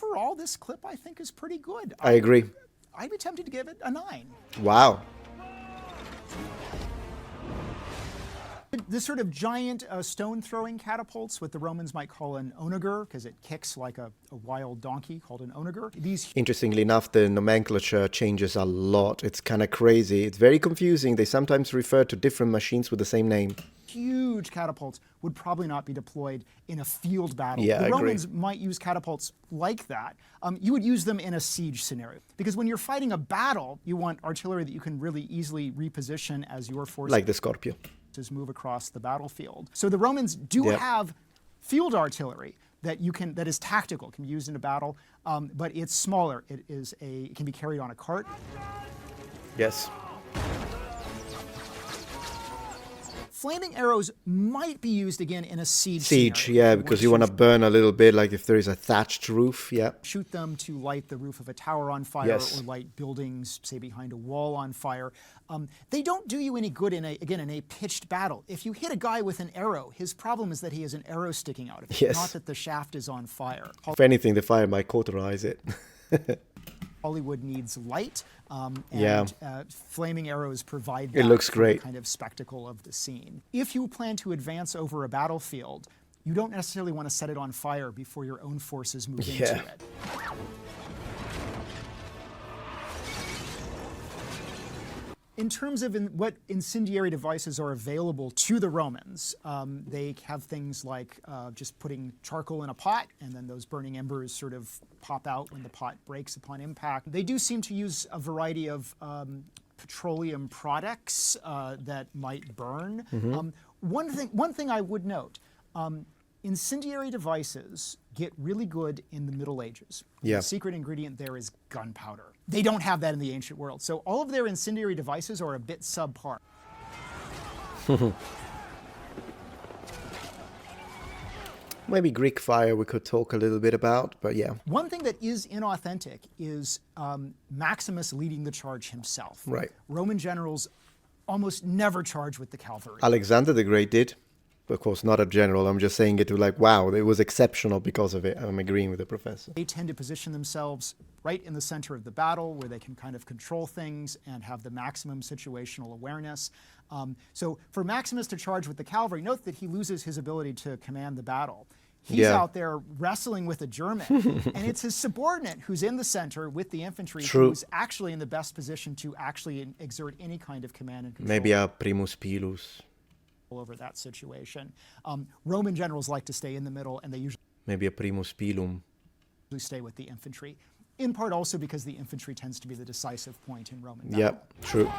overall, this clip, I think, is pretty good. I agree. I'd be tempted to give it a 9. Wow. This sort of giant stone-throwing catapults, what the Romans might call an onager, because it kicks like a wild donkey, called an onager. Interestingly enough, the nomenclature changes a lot. It's kind of crazy. It's very confusing. They sometimes refer to different machines with the same name. Huge catapults would probably not be deployed in a field battle. Yeah, the I agree. Romans might use catapults like that. You would use them in a siege scenario. Because when you're fighting a battle, you want artillery that you can really easily reposition as your forces. Like the Scorpio. Move across the battlefield. So the Romans do have field artillery that is tactical, can be used in a battle, but it's smaller. It can be carried on a cart. Yes. Flaming arrows might be used again in a siege Siege, scenario. yeah, because you want to burn a little bit, like if there is a thatched roof, yeah. Shoot them to light the roof of a tower on fire, Yes. or light buildings, say behind a wall, on fire. They don't do you any good in a pitched battle. If you hit a guy with an arrow, his problem is that he has an arrow sticking out of it, Yes. not that the shaft is on fire. If anything, the fire might cauterize it. Hollywood needs light, and Yeah. Flaming arrows provide It that looks for great. the kind of spectacle of the scene. If you plan to advance over a battlefield, you don't necessarily want to set it on fire before your own forces move into it. In terms of what incendiary devices are available to the Romans, they have things like just putting charcoal in a pot, and then those burning embers sort of pop out when the pot breaks upon impact. They do seem to use a variety of petroleum products that might burn. One thing I would note, incendiary devices get really good in the Middle Ages. Yeah. The secret ingredient there is gunpowder. They don't have that in the ancient world. So all of their incendiary devices are a bit subpar. Maybe Greek fire we could talk a little bit about, but yeah. One thing that is inauthentic is Maximus leading the charge himself. Right. Roman generals almost never charge with the cavalry. Alexander the Great did. Of course, not a general. I'm just saying it to like, wow, it was exceptional because of it. I'm agreeing with the professor. They tend to position themselves right in the center of the battle where they can kind of control things and have the maximum situational awareness. So for Maximus to charge with the cavalry, note that he loses his ability to command the battle. He's out there wrestling with a German, and it's his subordinate who's in the center with the infantry who's actually in the best position to actually exert any kind of command and control. Maybe a primus pilus. Over that situation. Roman generals like to stay in the middle, and they usually Maybe a primus pilum. stay with the infantry, in part also because the infantry tends to be the decisive point in Roman battle. Yeah, true.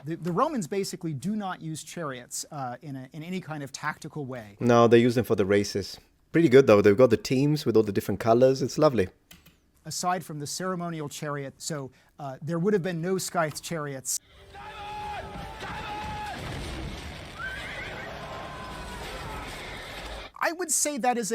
The Romans basically do not use chariots in any kind of tactical way. No, they use them for the races. Pretty good though. They've got the teams with all the different colors. It's lovely. Aside from the ceremonial chariot, so there would have been no Scythe chariots. I would say that is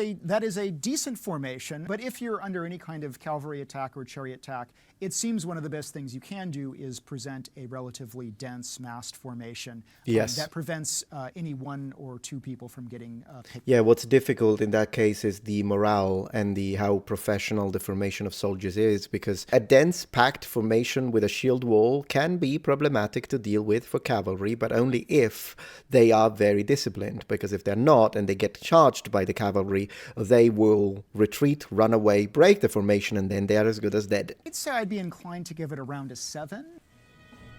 a decent formation, but if you're under any kind of cavalry attack or chariot attack, it seems one of the best things you can do is present a relatively dense massed formation that prevents any one or two people from getting picked. Yeah, what's difficult in that case is the morale and how professional the formation of soldiers is, because a dense packed formation with a shield wall can be problematic to deal with for cavalry, but only if they are very disciplined, because if they're not and they get charged by the cavalry, they will retreat, run away, break the formation, and then they are as good as dead. I'd say I'd be inclined to give it around a 7.